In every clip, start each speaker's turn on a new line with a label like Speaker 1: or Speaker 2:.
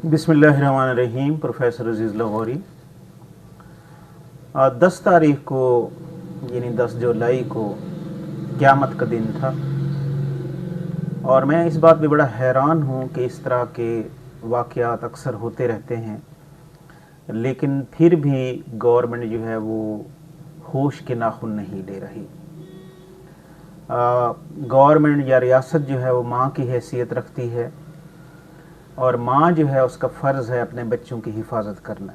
Speaker 1: बिस्मिल्लाहिर्रहमानिर्रहीम। प्रोफेसर अजीज़ लाहौरी। 10 तारीख को यानी 10 जुलाई को क़यामत का दिन था और मैं इस बात पे बड़ा हैरान हूँ कि इस तरह के वाक़यात अक्सर होते रहते हैं, लेकिन फिर भी गवर्नमेंट जो है वो होश के नाखून नहीं ले रही। गवर्नमेंट या रियासत जो है वो माँ की हैसियत रखती है और माँ जो है उसका फ़र्ज़ है अपने बच्चों की हिफाजत करना,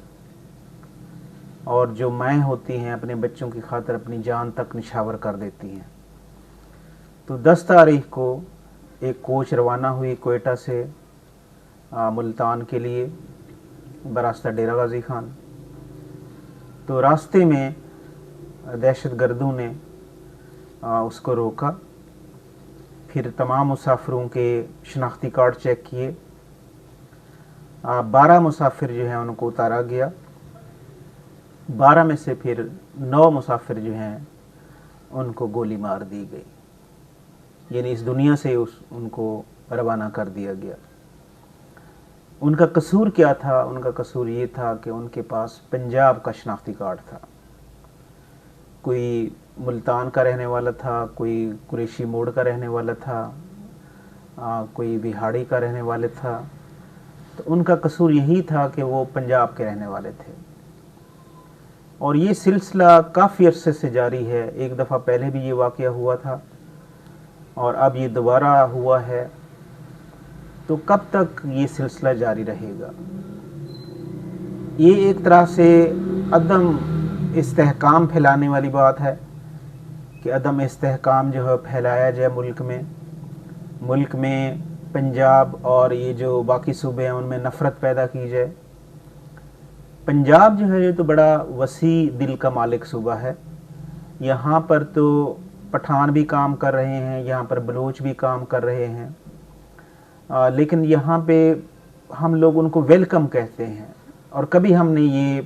Speaker 1: और जो माएँ होती हैं अपने बच्चों की खातिर अपनी जान तक निछावर कर देती हैं। तो 10 तारीख को एक कोच रवाना हुई कोयटा से मुल्तान के लिए बरास्ता डेरा गाजी खान। तो रास्ते में दहशत गर्दों ने उसको रोका, फिर तमाम मुसाफिरों के शनाख्ती कार्ड चेक किए। 12 मुसाफिर जो हैं उनको उतारा गया। 12 में से फिर 9 मुसाफिर जो हैं उनको गोली मार दी गई, यानी इस दुनिया से उनको रवाना कर दिया गया। उनका कसूर क्या था? उनका कसूर ये था कि उनके पास पंजाब का शनाख्ती कार्ड था। कोई मुल्तान का रहने वाला था, कोई कुरैशी मोड़ का रहने वाला था, कोई बिहाड़ी का रहने वाले था। तो उनका कसूर यही था कि वो पंजाब के रहने वाले थे और ये सिलसिला काफ़ी अरसे से जारी है। एक दफ़ा पहले भी ये वाक़या हुआ था और अब ये दोबारा हुआ है। तो कब तक ये सिलसिला जारी रहेगा? ये एक तरह से अदम इस्तेहकाम फैलाने वाली बात है कि अदम इस्तेहकाम जो है फैलाया जाए मुल्क में पंजाब और ये जो बाकी सूबे हैं उनमें नफ़रत पैदा की जाए। पंजाब जो है ये तो बड़ा वसी दिल का मालिक सूबा है। यहाँ पर तो पठान भी काम कर रहे हैं, यहाँ पर बलोच भी काम कर रहे हैं, लेकिन यहाँ पे हम लोग उनको वेलकम कहते हैं और कभी हमने ये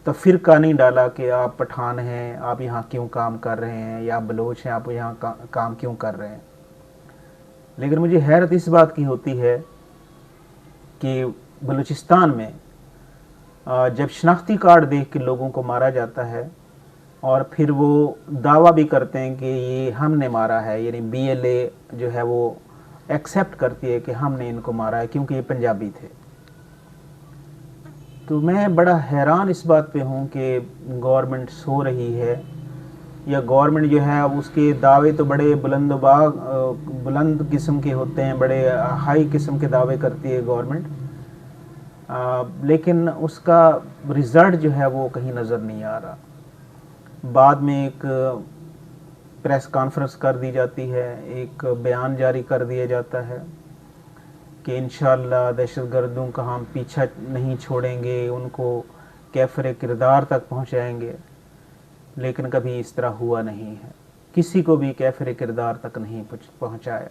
Speaker 1: तफ़रीक़ा नहीं डाला कि आप पठान हैं, आप यहाँ क्यों काम कर रहे हैं, या आप बलोच हैं, आप यहाँ काम क्यों कर रहे हैं। लेकिन मुझे हैरत इस बात की होती है कि बलूचिस्तान में जब शनाख्ती कार्ड देख के लोगों को मारा जाता है और फिर वो दावा भी करते हैं कि ये हमने मारा है, यानी BLA जो है वो एक्सेप्ट करती है कि हमने इनको मारा है क्योंकि ये पंजाबी थे। तो मैं बड़ा हैरान इस बात पे हूँ कि गवर्नमेंट सो रही है, या गवर्नमेंट जो है उसके दावे तो बड़े बुलंद किस्म के होते हैं, बड़े हाई किस्म के दावे करती है गवर्नमेंट, लेकिन उसका रिज़ल्ट जो है वो कहीं नज़र नहीं आ रहा। बाद में एक प्रेस कॉन्फ्रेंस कर दी जाती है, एक बयान जारी कर दिया जाता है कि इंशाअल्लाह दहशतगर्दों का हम पीछा नहीं छोड़ेंगे, उनको कैफ़र किरदार तक पहुँचाएँगे। लेकिन कभी इस तरह हुआ नहीं है, किसी को भी कैफ़र किरदार तक नहीं पहुँचाया।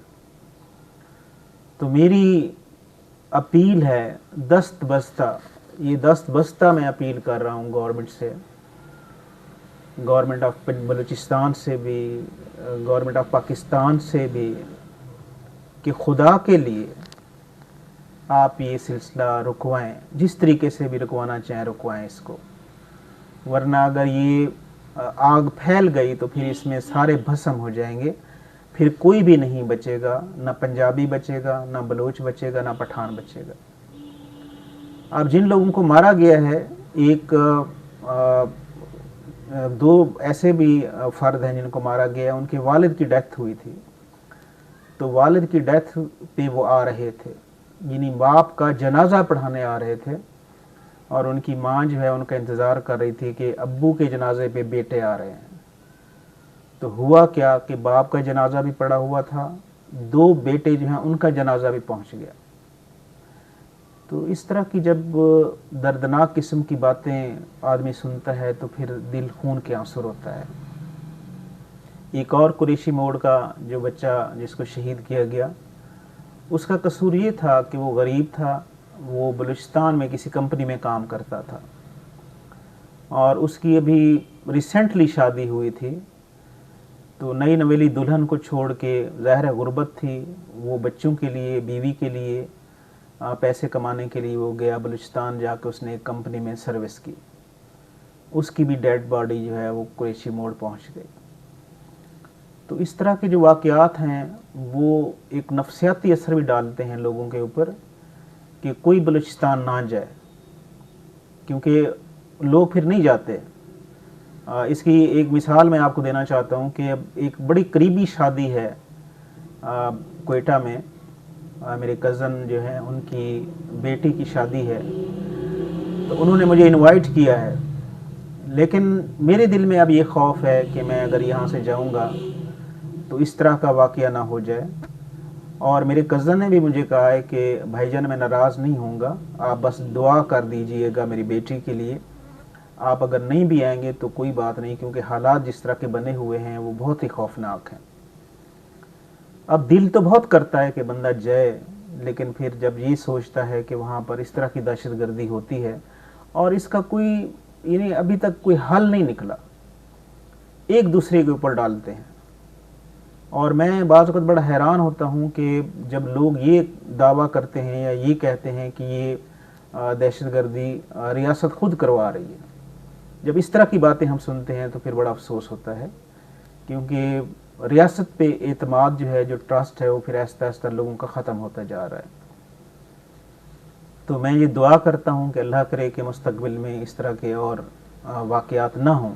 Speaker 1: तो मेरी अपील है दस्त बस्ता मैं अपील कर रहा हूँ गवर्नमेंट से, गवर्नमेंट ऑफ बलूचिस्तान से भी, गवर्नमेंट ऑफ पाकिस्तान से भी, कि खुदा के लिए आप ये सिलसिला रुकवाएं, जिस तरीके से भी रुकवाना चाहें रुकवाएं इसको। वरना अगर ये आग फैल गई तो फिर इसमें सारे भस्म हो जाएंगे, फिर कोई भी नहीं बचेगा, ना पंजाबी बचेगा, ना बलोच बचेगा, ना पठान बचेगा। अब जिन लोगों को मारा गया है, एक 2 ऐसे भी फ़र्द हैं जिनको मारा गया है, उनके वालिद की डेथ हुई थी। तो वालिद की डेथ पे वो आ रहे थे, यानी बाप का जनाजा पढ़ाने आ रहे थे और उनकी माँ जो है उनका इंतज़ार कर रही थी कि अब्बू के जनाजे पे बेटे आ रहे हैं। तो हुआ क्या कि बाप का जनाजा भी पड़ा हुआ था, 2 बेटे जो हैं उनका जनाजा भी पहुंच गया। तो इस तरह की जब दर्दनाक किस्म की बातें आदमी सुनता है तो फिर दिल खून के आंसू होता है। एक और कुरैशी मोड़ का जो बच्चा जिसको शहीद किया गया, उसका कसूर ये था कि वो गरीब था, वो बलूचिस्तान में किसी कंपनी में काम करता था और उसकी अभी रिसेंटली शादी हुई थी। तो नई नवेली दुल्हन को छोड़ के ज़ाहिर गुर्बत थी, वो बच्चों के लिए, बीवी के लिए पैसे कमाने के लिए वो गया बलूचिस्तान, जाकर उसने एक कंपनी में सर्विस की। उसकी भी डेड बॉडी जो है वो कुरैशी मोड़ पहुंच गई। तो इस तरह के जो वाक़यात हैं वो एक नफ्सियाती असर भी डालते हैं लोगों के ऊपर कि कोई बलूचिस्तान ना जाए, क्योंकि लोग फिर नहीं जाते। इसकी एक मिसाल मैं आपको देना चाहता हूँ कि अब एक बड़ी करीबी शादी है कोयटा में, मेरे कज़न जो है उनकी बेटी की शादी है, तो उन्होंने मुझे इनवाइट किया है। लेकिन मेरे दिल में अब ये खौफ है कि मैं अगर यहाँ से जाऊँगा तो इस तरह का वाक़या ना हो जाए। और मेरे कज़न ने भी मुझे कहा है कि भाईजान मैं नाराज़ नहीं होऊंगा, आप बस दुआ कर दीजिएगा मेरी बेटी के लिए। आप अगर नहीं भी आएंगे तो कोई बात नहीं, क्योंकि हालात जिस तरह के बने हुए हैं वो बहुत ही खौफनाक हैं। अब दिल तो बहुत करता है कि बंदा जाए, लेकिन फिर जब ये सोचता है कि वहाँ पर इस तरह की दहशतगर्दी होती है और इसका कोई यानी अभी तक कोई हल नहीं निकला, एक दूसरे के ऊपर डालते हैं। और मैं बाज़ वक़्त बड़ा हैरान होता हूँ कि जब लोग ये दावा करते हैं या ये कहते हैं कि ये दहशतगर्दी रियासत खुद करवा रही है, जब इस तरह की बातें हम सुनते हैं तो फिर बड़ा अफसोस होता है, क्योंकि रियासत पे एतमाद जो है, जो ट्रस्ट है, वो फिर आहिस्ता आहिस्ता लोगों का ख़त्म होता जा रहा है। तो मैं ये दुआ करता हूँ कि अल्लाह करे कि मुस्तक़बिल में इस तरह के और वाक़यात ना हों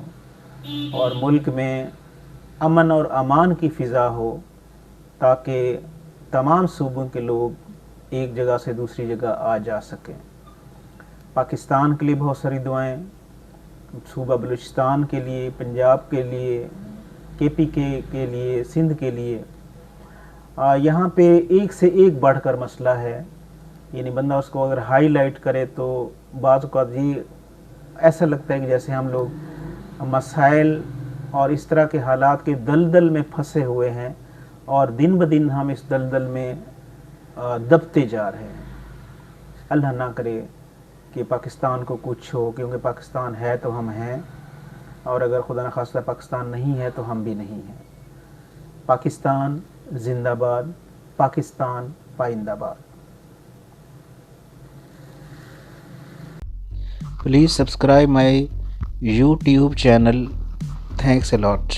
Speaker 1: और मुल्क में अमन और अमान की फ़िज़ा हो, ताकि तमाम सूबों के लोग एक जगह से दूसरी जगह आ जा सकें। पाकिस्तान के लिए बहुत सारी दुआएं, सूबा बलूचिस्तान के लिए, पंजाब के लिए, KPK के लिए, सिंध के लिए। यहाँ पे एक से एक बढ़कर मसला है, यानी बंदा उसको अगर हाईलाइट करे तो बाज़ औक़ात ये ऐसा लगता है कि जैसे हम लोग मसाइल और इस तरह के हालात के दलदल में फंसे हुए हैं और दिन ब दिन हम इस दलदल में दबते जा रहे हैं। अल्लाह ना करे कि पाकिस्तान को कुछ हो, क्योंकि पाकिस्तान है तो हम हैं, और अगर खुदा न खास्ता पाकिस्तान नहीं है तो हम भी नहीं हैं। पाकिस्तान जिंदाबाद, Pakistan पाइंदाबाद।
Speaker 2: Please subscribe my YouTube channel. Thanks a lot.